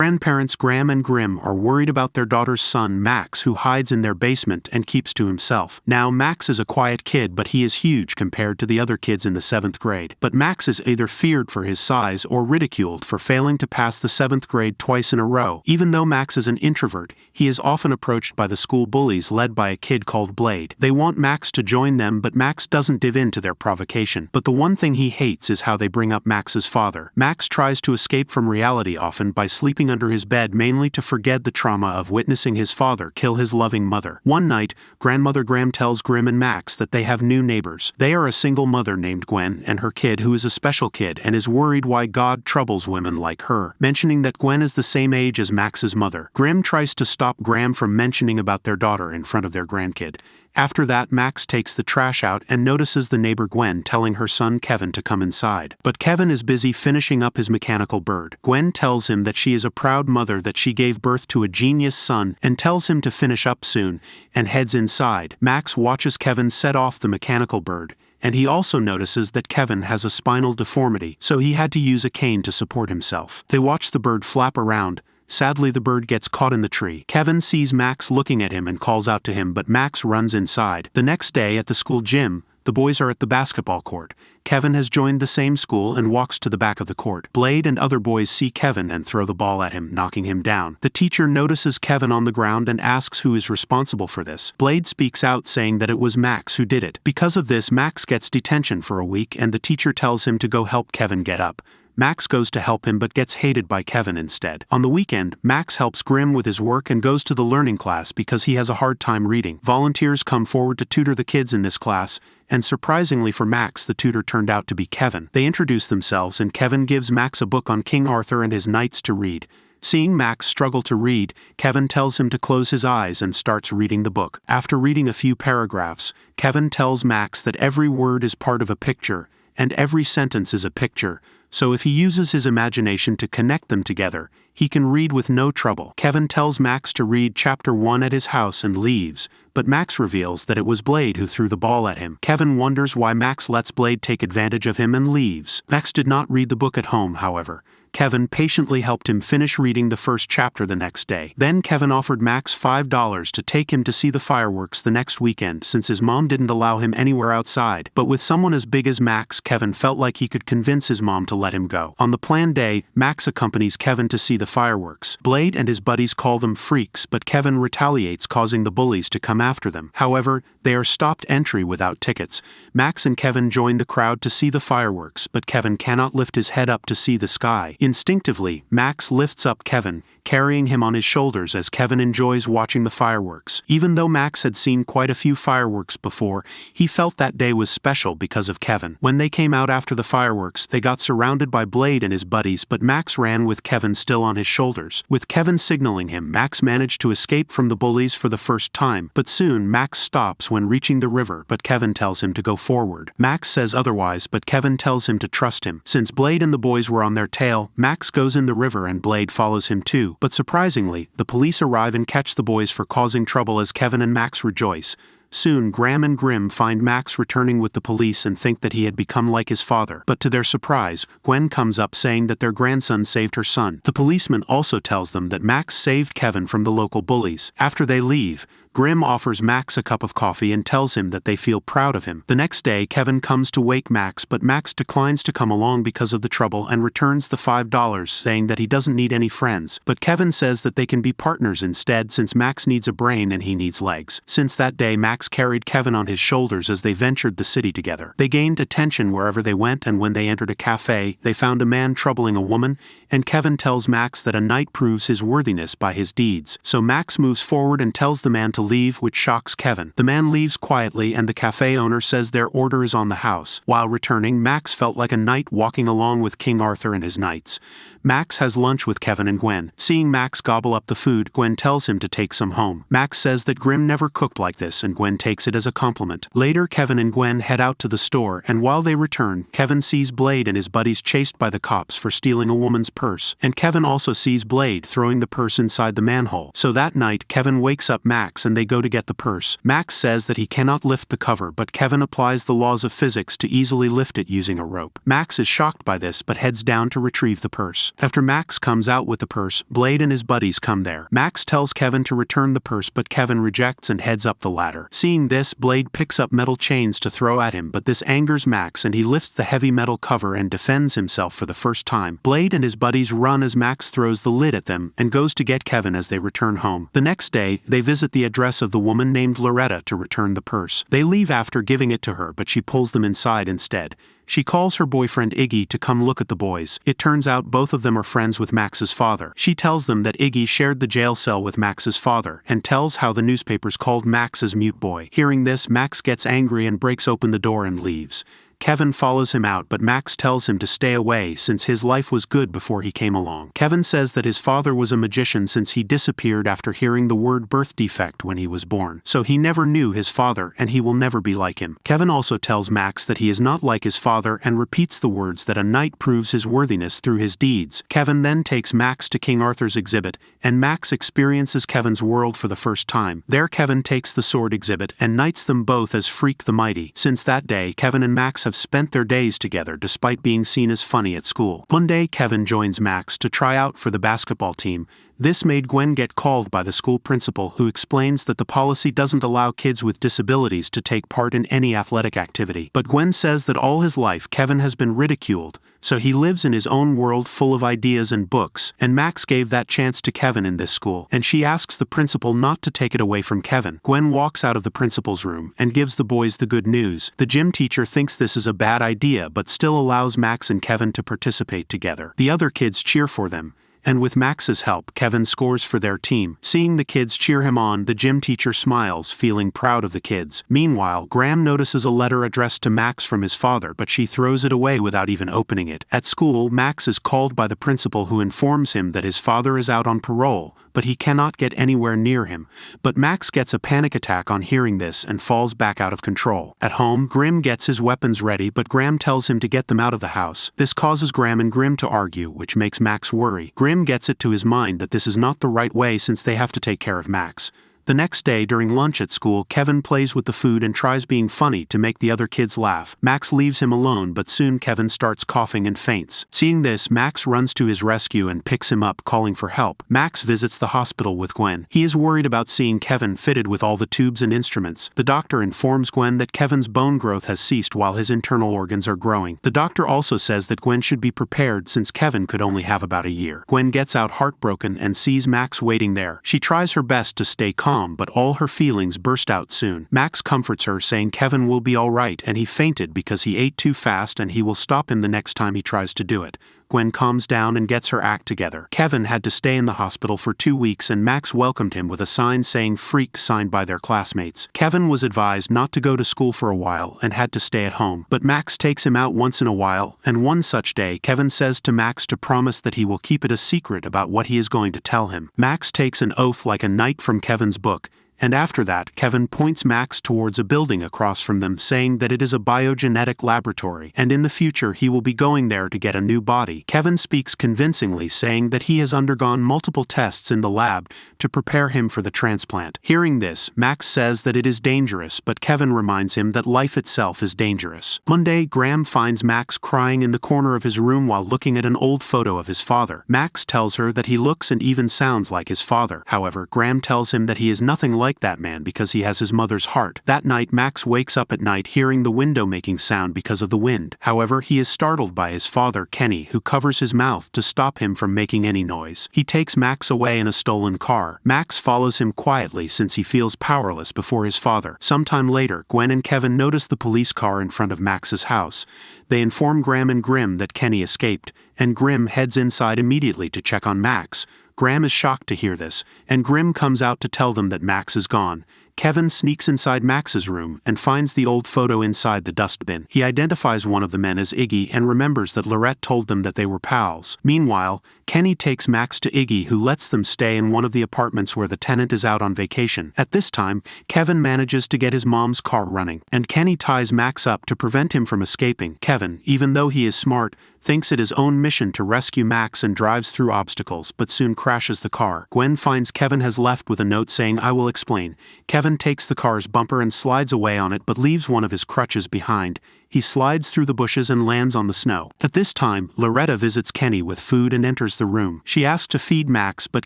grandparents Graham and Grim are worried about their daughter's son Max, who hides in their basement and keeps to himself. Now Max is a quiet kid, but he is huge compared to the other kids in the 7th grade. But Max is either feared for his size or ridiculed for failing to pass the 7th grade twice in a row. Even though Max is an introvert, he is often approached by the school bullies led by a kid called Blade. They want Max to join them, but Max doesn't give in to their provocation. But the one thing he hates is how they bring up Max's father. Max tries to escape from reality often by sleeping under his bed, mainly to forget the trauma of witnessing his father kill his loving mother. One night, Grandmother Graham tells Grim and Max that they have new neighbors. They are a single mother named Gwen and her kid, who is a special kid and is worried why God troubles women like her, mentioning that Gwen is the same age as Max's mother. Grim tries to stop Graham from mentioning about their daughter in front of their grandkid. After that, Max takes the trash out and notices the neighbor Gwen telling her son Kevin to come inside. But Kevin is busy finishing up his mechanical bird. Gwen tells him that she is a proud mother, that she gave birth to a genius son, and tells him to finish up soon, and heads inside. Max watches Kevin set off the mechanical bird, and he also notices that Kevin has a spinal deformity, so he had to use a cane to support himself. They watch the bird flap around. Sadly, the bird gets caught in the tree. Kevin sees Max looking at him and calls out to him, but Max runs inside. The next day at the school gym, the boys are at the basketball court. Kevin has joined the same school and walks to the back of the court. Blade and other boys see Kevin and throw the ball at him, knocking him down. The teacher notices Kevin on the ground and asks who is responsible for this. Blade speaks out, saying that it was Max who did it. Because of this, Max gets detention for a week, and the teacher tells him to go help Kevin get up. Max goes to help him but gets hated by Kevin instead. On the weekend, Max helps Grim with his work and goes to the learning class because he has a hard time reading. Volunteers come forward to tutor the kids in this class, and surprisingly for Max, the tutor turned out to be Kevin. They introduce themselves and Kevin gives Max a book on King Arthur and his knights to read. Seeing Max struggle to read, Kevin tells him to close his eyes and starts reading the book. After reading a few paragraphs, Kevin tells Max that every word is part of a picture, and every sentence is a picture, so if he uses his imagination to connect them together, he can read with no trouble. Kevin tells Max to read chapter 1 at his house and leaves, but Max reveals that it was Blade who threw the ball at him. Kevin wonders why Max lets Blade take advantage of him and leaves. Max did not read the book at home, however. Kevin patiently helped him finish reading the first chapter the next day. Then Kevin offered Max $5 to take him to see the fireworks the next weekend, since his mom didn't allow him anywhere outside. But with someone as big as Max, Kevin felt like he could convince his mom to let him go. On the planned day, Max accompanies Kevin to see the fireworks. Blade and his buddies call them freaks, but Kevin retaliates, causing the bullies to come after them. However, they are stopped entry without tickets. Max and Kevin join the crowd to see the fireworks, but Kevin cannot lift his head up to see the sky. Instinctively, Max lifts up Kevin, carrying him on his shoulders as Kevin enjoys watching the fireworks. Even though Max had seen quite a few fireworks before, he felt that day was special because of Kevin. When they came out after the fireworks, they got surrounded by Blade and his buddies, but Max ran with Kevin still on his shoulders. With Kevin signaling him, Max managed to escape from the bullies for the first time, but soon Max stops when reaching the river, but Kevin tells him to go forward. Max says otherwise, but Kevin tells him to trust him. Since Blade and the boys were on their tail, Max goes in the river and Blade follows him too. But surprisingly, the police arrive and catch the boys for causing trouble as Kevin and Max rejoice. Soon, Graham and Grim find Max returning with the police and think that he had become like his father. But to their surprise, Gwen comes up saying that their grandson saved her son. The policeman also tells them that Max saved Kevin from the local bullies. After they leave, Grim offers Max a cup of coffee and tells him that they feel proud of him. The next day, Kevin comes to wake Max, but Max declines to come along because of the trouble and returns the $5, saying that he doesn't need any friends. But Kevin says that they can be partners instead, since Max needs a brain and he needs legs. Since that day, Max carried Kevin on his shoulders as they ventured the city together. They gained attention wherever they went, and when they entered a cafe, they found a man troubling a woman, and Kevin tells Max that a knight proves his worthiness by his deeds. So Max moves forward and tells the man to leave, which shocks Kevin. The man leaves quietly and the cafe owner says their order is on the house. While returning, Max felt like a knight walking along with King Arthur and his knights. Max has lunch with Kevin and Gwen. Seeing Max gobble up the food, Gwen tells him to take some home. Max says that Grim never cooked like this, and Gwen takes it as a compliment. Later, Kevin and Gwen head out to the store, and while they return, Kevin sees Blade and his buddies chased by the cops for stealing a woman's purse, and Kevin also sees Blade throwing the purse inside the manhole. So that night, Kevin wakes up Max and and they go to get the purse. Max says that he cannot lift the cover, but Kevin applies the laws of physics to easily lift it using a rope. Max is shocked by this but heads down to retrieve the purse. After Max comes out with the purse, Blade and his buddies come there. Max tells Kevin to return the purse, but Kevin rejects and heads up the ladder. Seeing this, Blade picks up metal chains to throw at him, but this angers Max and he lifts the heavy metal cover and defends himself for the first time. Blade and his buddies run as Max throws the lid at them and goes to get Kevin as they return home. The next day, they visit the address of the woman named Loretta to return the purse. They leave after giving it to her, but she pulls them inside instead. She calls her boyfriend Iggy to come look at the boys. It turns out both of them are friends with Max's father. She tells them that Iggy shared the jail cell with Max's father and tells how the newspapers called Max as Mute Boy. Hearing this, Max gets angry and breaks open the door and leaves. Kevin follows him out, but Max tells him to stay away since his life was good before he came along. Kevin says that his father was a magician since he disappeared after hearing the word birth defect when he was born. So he never knew his father and he will never be like him. Kevin also tells Max that he is not like his father and repeats the words that a knight proves his worthiness through his deeds. Kevin then takes Max to King Arthur's exhibit and Max experiences Kevin's world for the first time. There Kevin takes the sword exhibit and knights them both as Freak the Mighty. Since that day, Kevin and Max have spent their days together despite being seen as funny at school. One day, Kevin joins Max to try out for the basketball team. This made Gwen get called by the school principal, who explains that the policy doesn't allow kids with disabilities to take part in any athletic activity. But Gwen says that all his life Kevin has been ridiculed, so he lives in his own world full of ideas and books, and Max gave that chance to Kevin in this school, and she asks the principal not to take it away from Kevin. Gwen walks out of the principal's room and gives the boys the good news. The gym teacher thinks this is a bad idea but still allows Max and Kevin to participate together. The other kids cheer for them, and with Max's help, Kevin scores for their team. Seeing the kids cheer him on, the gym teacher smiles, feeling proud of the kids. Meanwhile, Graham notices a letter addressed to Max from his father, but she throws it away without even opening it. At school, Max is called by the principal, who informs him that his father is out on parole, but he cannot get anywhere near him. But Max gets a panic attack on hearing this and falls back out of control. At home, Grim gets his weapons ready, but Graham tells him to get them out of the house. This causes Graham and Grim to argue, which makes Max worry. Grim gets it to his mind that this is not the right way since they have to take care of Max. The next day during lunch at school, Kevin plays with the food and tries being funny to make the other kids laugh. Max leaves him alone, but soon Kevin starts coughing and faints. Seeing this, Max runs to his rescue and picks him up, calling for help. Max visits the hospital with Gwen. He is worried about seeing Kevin fitted with all the tubes and instruments. The doctor informs Gwen that Kevin's bone growth has ceased while his internal organs are growing. The doctor also says that Gwen should be prepared since Kevin could only have about a year. Gwen gets out heartbroken and sees Max waiting there. She tries her best to stay calm, but all her feelings burst out soon. Max comforts her, saying Kevin will be all right and he fainted because he ate too fast and he will stop him the next time he tries to do it. Gwen calms down and gets her act together. Kevin had to stay in the hospital for 2 weeks and Max welcomed him with a sign saying Freak signed by their classmates. Kevin was advised not to go to school for a while and had to stay at home, but Max takes him out once in a while, and one such day Kevin says to Max to promise that he will keep it a secret about what he is going to tell him. Max takes an oath like a knight from Kevin's book, and after that, Kevin points Max towards a building across from them, saying that it is a biogenetic laboratory, and in the future he will be going there to get a new body. Kevin speaks convincingly, saying that he has undergone multiple tests in the lab to prepare him for the transplant. Hearing this, Max says that it is dangerous, but Kevin reminds him that life itself is dangerous. One day, Graham finds Max crying in the corner of his room while looking at an old photo of his father. Max tells her that he looks and even sounds like his father. However, Graham tells him that he is nothing like that man because he has his mother's heart. That night, Max wakes up at night hearing the window making sound because of the wind. However, he is startled by his father, Kenny, who covers his mouth to stop him from making any noise. He takes Max away in a stolen car. Max follows him quietly since he feels powerless before his father. Sometime later, Gwen and Kevin notice the police car in front of Max's house. They inform Graham and Grim that Kenny escaped, and Grim heads inside immediately to check on Max. Graham is shocked to hear this, and Grim comes out to tell them that Max is gone. Kevin sneaks inside Max's room and finds the old photo inside the dustbin. He identifies one of the men as Iggy and remembers that Lorette told them that they were pals. Meanwhile, Kenny takes Max to Iggy, who lets them stay in one of the apartments where the tenant is out on vacation. At this time, Kevin manages to get his mom's car running, and Kenny ties Max up to prevent him from escaping. Kevin, even though he is smart, thinks it his own mission to rescue Max and drives through obstacles, but soon crashes the car. Gwen finds Kevin has left with a note saying, "I will explain." Kevin takes the car's bumper and slides away on it, but leaves one of his crutches behind. He slides through the bushes and lands on the snow. At this time, Loretta visits Kenny with food and enters the room. She asks to feed Max, but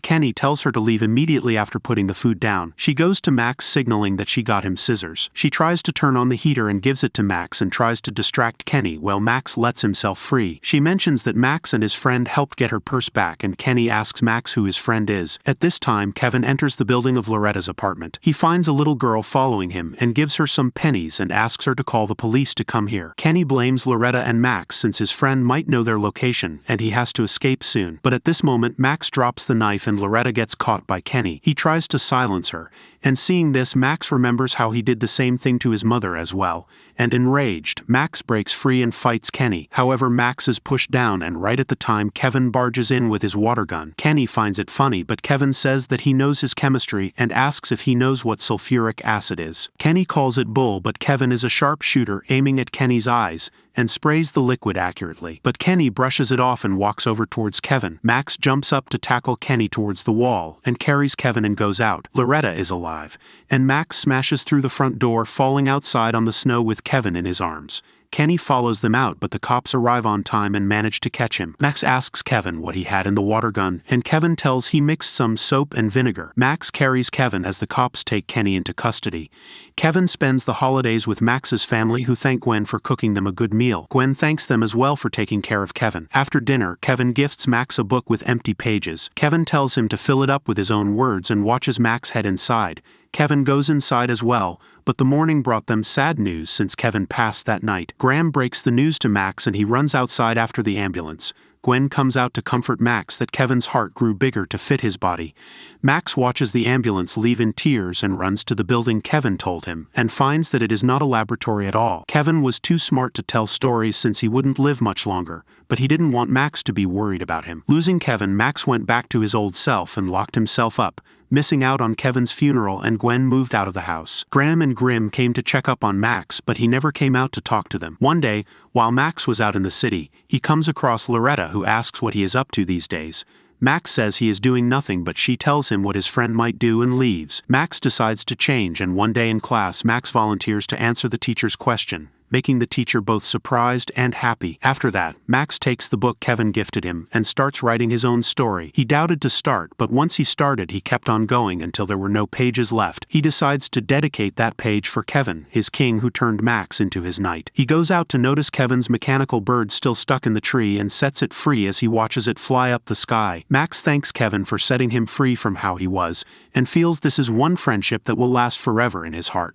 Kenny tells her to leave immediately after putting the food down. She goes to Max, signaling that she got him scissors. She tries to turn on the heater and gives it to Max and tries to distract Kenny while Max lets himself free. She mentions that Max and his friend helped get her purse back, and Kenny asks Max who his friend is. At this time, Kevin enters the building of Loretta's apartment. He finds a little girl following him and gives her some pennies and asks her to call the police to come here. Kenny blames Loretta and Max since his friend might know their location and he has to escape soon. But at this moment, Max drops the knife and Loretta gets caught by Kenny. He tries to silence her, and seeing this, Max remembers how he did the same thing to his mother as well, and enraged, Max breaks free and fights Kenny. However, Max is pushed down, and right at the time, Kevin barges in with his water gun. Kenny finds it funny, but Kevin says that he knows his chemistry and asks if he knows what sulfuric acid is. Kenny calls it bull, but Kevin is a sharpshooter, aiming at Kenny's eyes and sprays the liquid accurately. But Kenny brushes it off and walks over towards Kevin. Max jumps up to tackle Kenny towards the wall and carries Kevin and goes out. Loretta is alive, and Max smashes through the front door, falling outside on the snow with Kevin in his arms. Kenny follows them out, but the cops arrive on time and manage to catch him. Max asks Kevin what he had in the water gun, and Kevin tells he mixed some soap and vinegar. Max carries Kevin as the cops take Kenny into custody. Kevin spends the holidays with Max's family, who thank Gwen for cooking them a good meal. Gwen thanks them as well for taking care of Kevin. After dinner, Kevin gifts Max a book with empty pages. Kevin tells him to fill it up with his own words and watches Max head inside. Kevin goes inside as well, but the morning brought them sad news since Kevin passed that night. Graham breaks the news to Max and he runs outside after the ambulance. Gwen comes out to comfort Max that Kevin's heart grew bigger to fit his body. Max watches the ambulance leave in tears and runs to the building Kevin told him, and finds that it is not a laboratory at all. Kevin was too smart to tell stories since he wouldn't live much longer, but he didn't want Max to be worried about him. Losing Kevin, Max went back to his old self and locked himself up, missing out on Kevin's funeral, and Gwen moved out of the house. Graham and Grim came to check up on Max, but he never came out to talk to them. One day, while Max was out in the city, he comes across Loretta, who asks what he is up to these days. Max says he is doing nothing, but she tells him what his friend might do and leaves. Max decides to change, and one day in class, Max volunteers to answer the teacher's question, making the teacher both surprised and happy. After that, Max takes the book Kevin gifted him and starts writing his own story. He doubted to start, but once he started, he kept on going until there were no pages left. He decides to dedicate that page for Kevin, his king who turned Max into his knight. He goes out to notice Kevin's mechanical bird still stuck in the tree and sets it free as he watches it fly up the sky. Max thanks Kevin for setting him free from how he was, and feels this is one friendship that will last forever in his heart.